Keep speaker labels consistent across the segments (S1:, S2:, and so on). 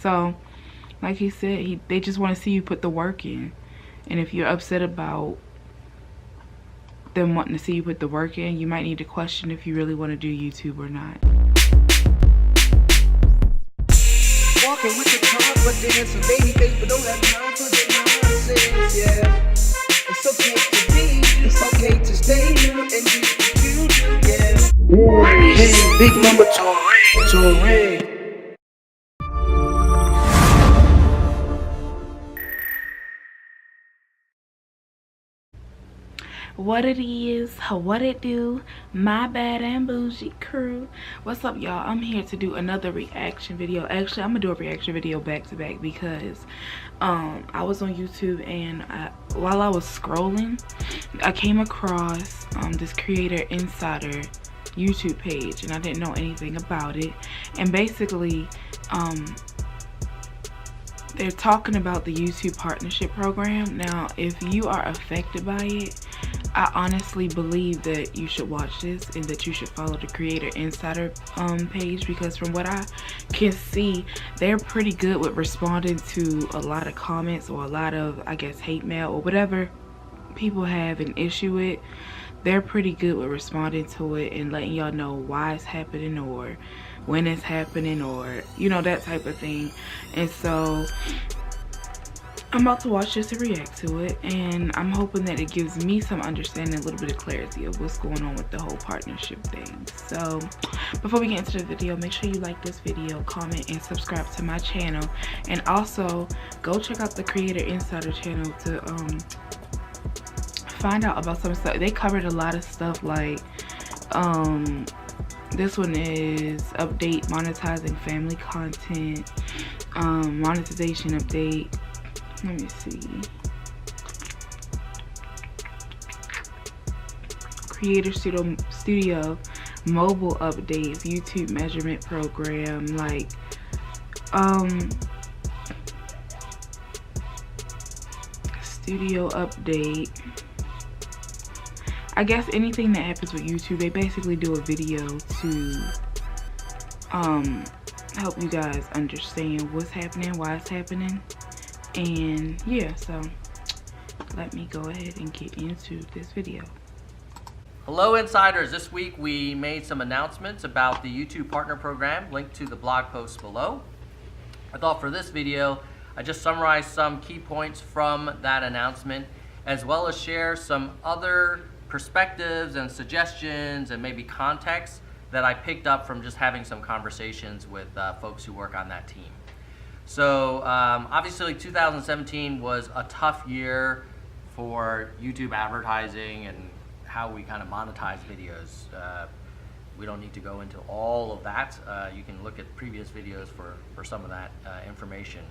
S1: So like he said, they just want to see you put the work in. And if you're upset about them wanting to see you put the work in, you might need to question if you really want to do YouTube or not.
S2: Walking with the confidence, a baby face, but don't have time for the nonsense, yeah. It's okay to be, it's okay to stay new and do what you do, yeah. Hey, Big Mama Tori.
S1: What it is, what it do, my bad and bougie crew. What's up, y'all? I'm here to do another reaction video. Actually, I'm gonna do a reaction video back to back because I was on YouTube, and while I was scrolling, I came across this Creator Insider YouTube page, and I didn't know anything about it. And basically they're talking about the YouTube partnership program. Now, if you are affected by it, I honestly believe that you should watch this and that you should follow the Creator Insider page, because from what I can see, they're pretty good with responding to a lot of comments or a lot of, I guess, hate mail or whatever people have an issue with. They're pretty good with responding to it and letting y'all know why it's happening or when it's happening, or you know, that type of thing. And so I'm about to watch this and react to it, and I'm hoping that it gives me some understanding, a little bit of clarity of what's going on with the whole partnership thing. So before we get into the video, make sure you like this video, comment, and subscribe to my channel. And also go check out the Creator Insider channel to find out about some stuff. They covered a lot of stuff, like this one is update monetizing family content, monetization update. Let me see. Creator Studio mobile updates, YouTube measurement program, like studio update. I guess anything that happens with YouTube, they basically do a video to help you guys understand what's happening, why it's happening. And yeah, so let me go ahead and get into this video.
S3: Hello insiders, this week we made some announcements about the YouTube Partner Program, linked to the blog post below. I thought for this video, I just summarized some key points from that announcement, as well as share some other perspectives and suggestions and maybe context that I picked up from just having some conversations with folks who work on that team. So obviously 2017 was a tough year for YouTube advertising and how we kind of monetize videos. We don't need to go into all of that. You can look at previous videos for some of that information.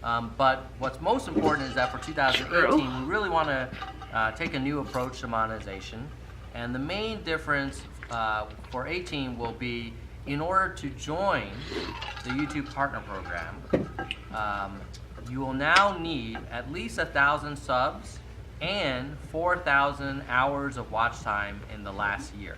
S3: But what's most important is that for 2018, we really want to take a new approach to monetization. And the main difference for 18 will be, in order to join the YouTube Partner Program, you will now need at least 1,000 subs and 4,000 hours of watch time in the last year.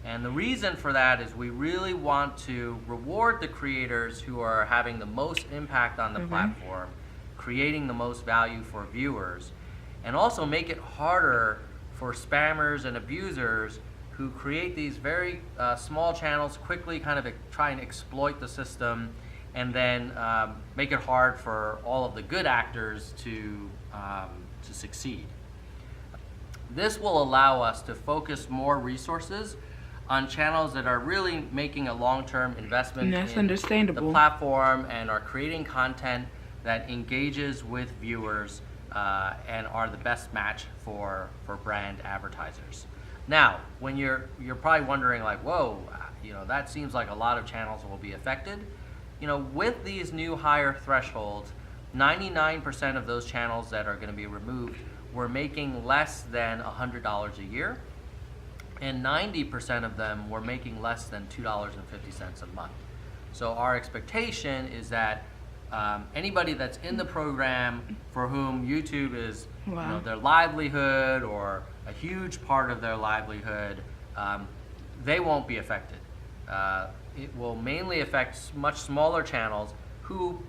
S3: And the reason for that is we really want to reward the creators who are having the most impact on the platform, creating the most value for viewers, and also make it harder for spammers and abusers who create these very small channels, quickly kind of try and exploit the system, and then make it hard for all of the good actors to succeed. This will allow us to focus more resources on channels that are really making a long-term investment in the platform and are creating content that engages with viewers and are the best match for brand advertisers. Now, when you're probably wondering, like, whoa, you know, that seems like a lot of channels will be affected. You know, with these new higher thresholds, 99% of those channels that are going to be removed were making less than $100 a year, and 90% of them were making less than $2.50 a month. So our expectation is that anybody that's in the program for whom YouTube is you know, their livelihood or a huge part of their livelihood, they won't be affected. It will mainly affect much smaller channels who,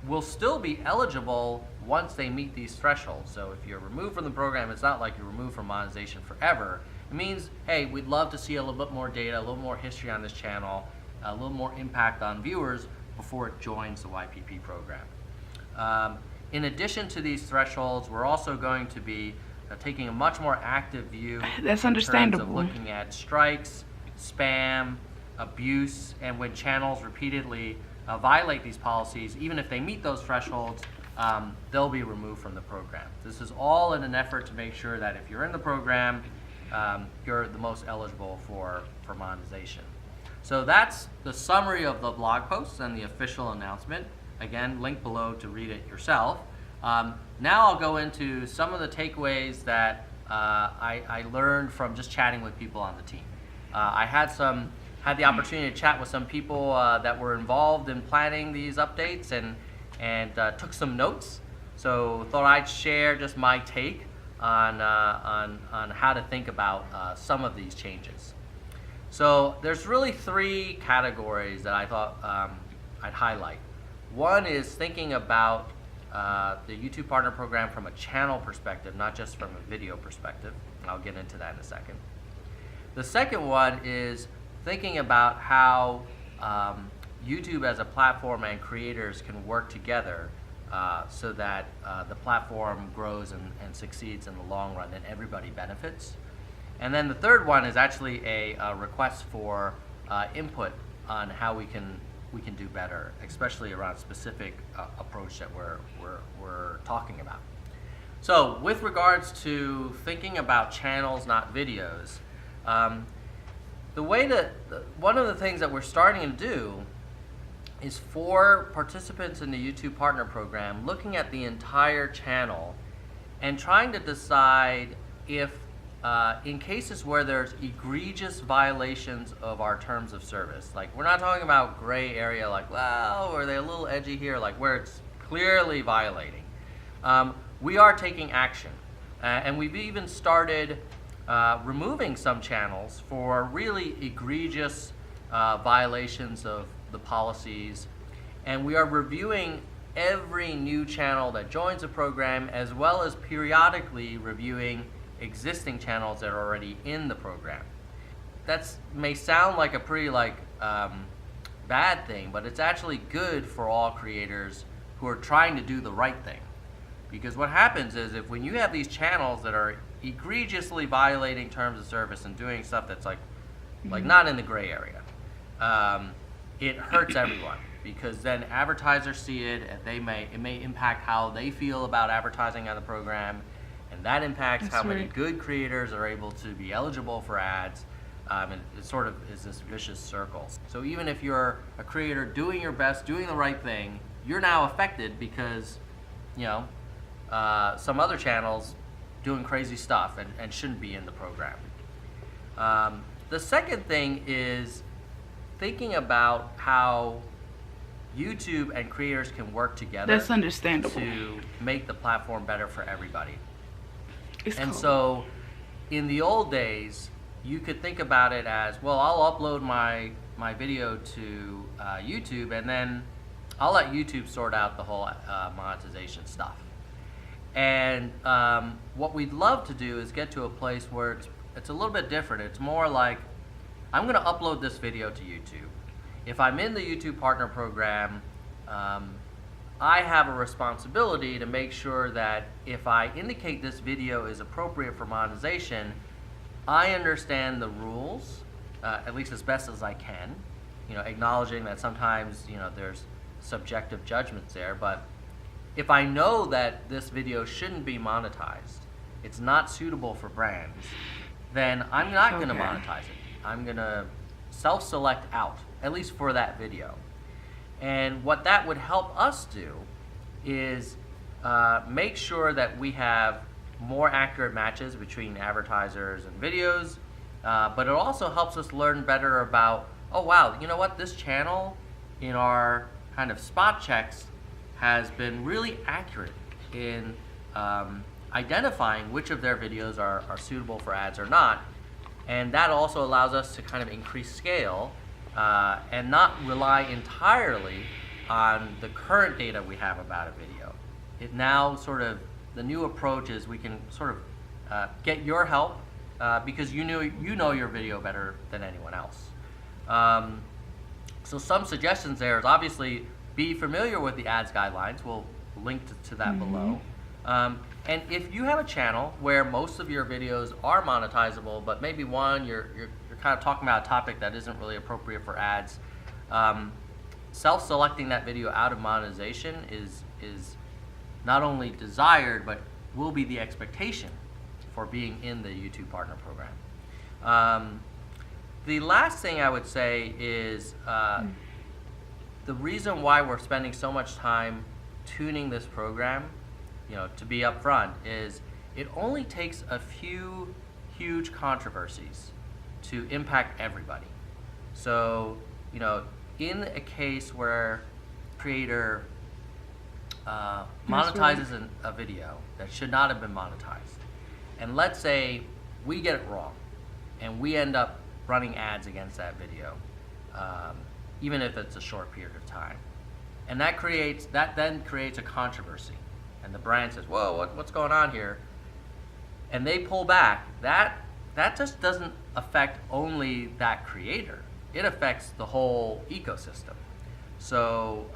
S3: will still be eligible once they meet these thresholds. So if you're removed from the program, it's not like you're removed from monetization forever. It means, hey, we'd love to see a little bit more data, a little more history on this channel, a little more impact on viewers before it joins the YPP program. In addition to these thresholds, we're also going to be taking a much more active view.
S1: That's
S3: In
S1: understandable.
S3: terms of looking at strikes, spam, abuse, and when channels repeatedly violate these policies, even if they meet those thresholds, they'll be removed from the program. This is all in an effort to make sure that if you're in the program, you're the most eligible for monetization. So that's the summary of the blog posts and the official announcement. Again, link below to read it yourself. Now I'll go into some of the takeaways that I learned from just chatting with people on the team. I had the opportunity to chat with some people that were involved in planning these updates and took some notes. So thought I'd share just my take on how to think about some of these changes. So there's really three categories that I thought I'd highlight. One is thinking about the YouTube Partner Program from a channel perspective, not just from a video perspective. And I'll get into that in a second. The second one is thinking about how YouTube as a platform and creators can work together so that the platform grows and succeeds in the long run and everybody benefits. And then the third one is actually a request for input on how we can do better, especially around specific approach that we're talking about. So with regards to thinking about channels, not videos, one of the things that we're starting to do is for participants in the YouTube Partner Program, looking at the entire channel and trying to decide if in cases where there's egregious violations of our terms of service, like we're not talking about gray area, like, well, are they a little edgy here, like where it's clearly violating, we are taking action. And we've even started removing some channels for really egregious violations of the policies. And we are reviewing every new channel that joins the program, as well as periodically reviewing existing channels that are already in the program. That may sound like a pretty bad thing, but it's actually good for all creators who are trying to do the right thing. Because what happens is, if when you have these channels that are egregiously violating terms of service and doing stuff that's like not in the gray area, it hurts everyone, because then advertisers see it and it may impact how they feel about advertising on the program. And that impacts how many good creators are able to be eligible for ads, and it sort of is this vicious circle. So even if you're a creator doing your best, doing the right thing, you're now affected because, some other channels doing crazy stuff and shouldn't be in the program. The second thing is thinking about how YouTube and creators can work together.
S1: That's understandable.
S3: To make the platform better for everybody.
S1: And cool.
S3: So in the old days, you could think about it as, well, I'll upload my video to YouTube, and then I'll let YouTube sort out the whole monetization stuff. And what we'd love to do is get to a place where it's a little bit different. It's more like, I'm going to upload this video to YouTube. If I'm in the YouTube Partner Program, I have a responsibility to make sure that if I indicate this video is appropriate for monetization, I understand the rules, at least as best as I can, acknowledging that sometimes, there's subjective judgments there, but if I know that this video shouldn't be monetized, it's not suitable for brands, then I'm not going to monetize it. I'm going to self-select out, at least for that video. And what that would help us do is make sure that we have more accurate matches between advertisers and videos, but it also helps us learn better about, oh wow, you know what, this channel in our kind of spot checks has been really accurate in identifying which of their videos are suitable for ads or not. And that also allows us to kind of increase scale and not rely entirely on the current data we have about a video. It now sort of, the new approach is we can sort of get your help because you know your video better than anyone else. So some suggestions there is obviously be familiar with the ads guidelines. We'll link to that below. And if you have a channel where most of your videos are monetizable, but maybe one you're kind of talking about a topic that isn't really appropriate for ads, self-selecting that video out of monetization is not only desired, but will be the expectation for being in the YouTube Partner Program. The last thing I would say is the reason why we're spending so much time tuning this program, to be upfront, is it only takes a few huge controversies to impact everybody. So, in a case where creator monetizes a video that should not have been monetized, and let's say we get it wrong and we end up running ads against that video, even if it's a short period of time, and that then creates a controversy, and the brand says, whoa, what's going on here? And they pull back. That just doesn't affect only that creator. It affects the whole ecosystem. So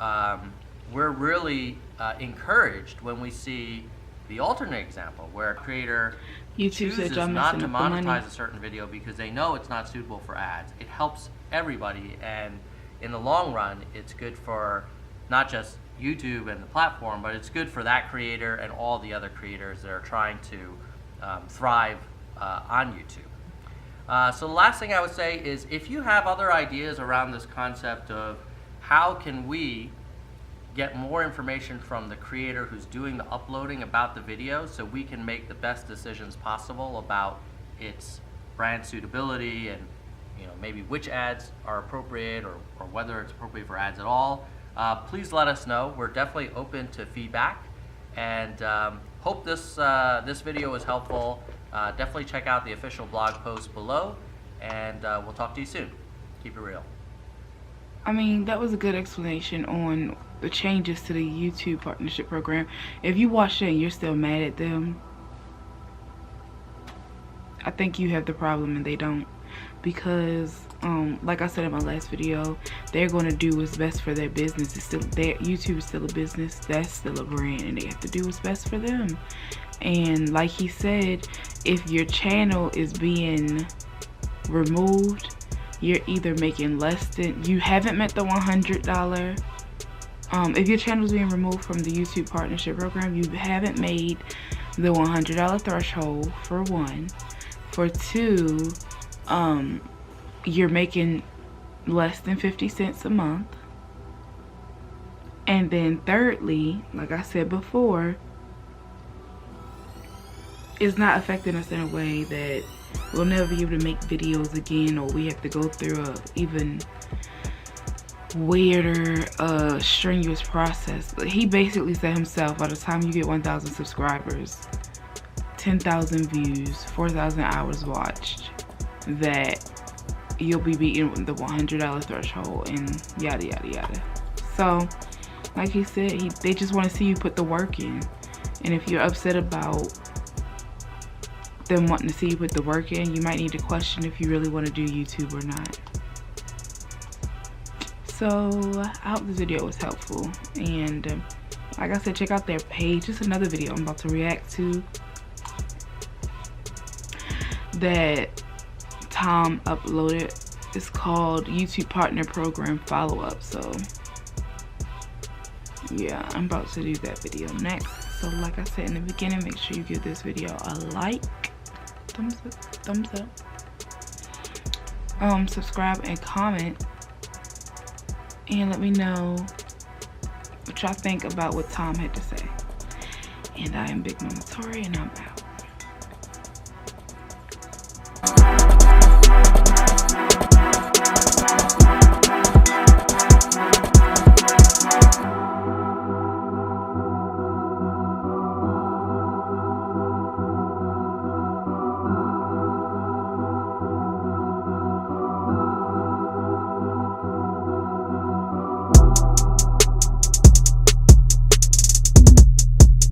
S3: we're really encouraged when we see the alternate example where a creator chooses not to monetize a certain video because they know it's not suitable for ads. It helps everybody, and in the long run, it's good for not just YouTube and the platform, but it's good for that creator and all the other creators that are trying to thrive on YouTube. So the last thing I would say is, if you have other ideas around this concept of how can we get more information from the creator who's doing the uploading about the video so we can make the best decisions possible about its brand suitability and maybe which ads are appropriate or whether it's appropriate for ads at all, please let us know. We're definitely open to feedback, and hope this video was helpful. Definitely check out the official blog post below, and we'll talk to you soon. Keep it real.
S1: I mean, that was a good explanation on the changes to the YouTube Partnership Program. If you watched it and you're still mad at them, I think you have the problem and they don't. Because like I said in my last video, they're going to do what's best for their business. It's still YouTube is still a business, that's still a brand, and they have to do what's best for them. And like he said, if your channel is being removed, you're either making less than, you haven't met the $100. If your channel is being removed from the YouTube Partnership Program, you haven't made the $100 threshold, for one. For two, you're making less than 50 cents a month. And then thirdly, like I said before, it's not affecting us in a way that we'll never be able to make videos again, or we have to go through a even weirder strenuous process. But he basically said himself, by the time you get 1,000 subscribers, 10,000 views, 4,000 hours watched, that you'll be beating the $100 threshold and yada yada yada. So like he said, they just want to see you put the work in. And if you're upset about them wanting to see you put the work in, you might need to question if you really want to do YouTube or not. So I hope this video was helpful, and like I said, check out their page. Just another video I'm about to react to that Tom uploaded. It's called YouTube Partner Program Follow-Up. So yeah, I'm about to do that video next. So like I said in the beginning, make sure you give this video a like, thumbs up, subscribe and comment, and let me know what y'all think about what Tom had to say. And I am Big Mama Tori, and I'm out.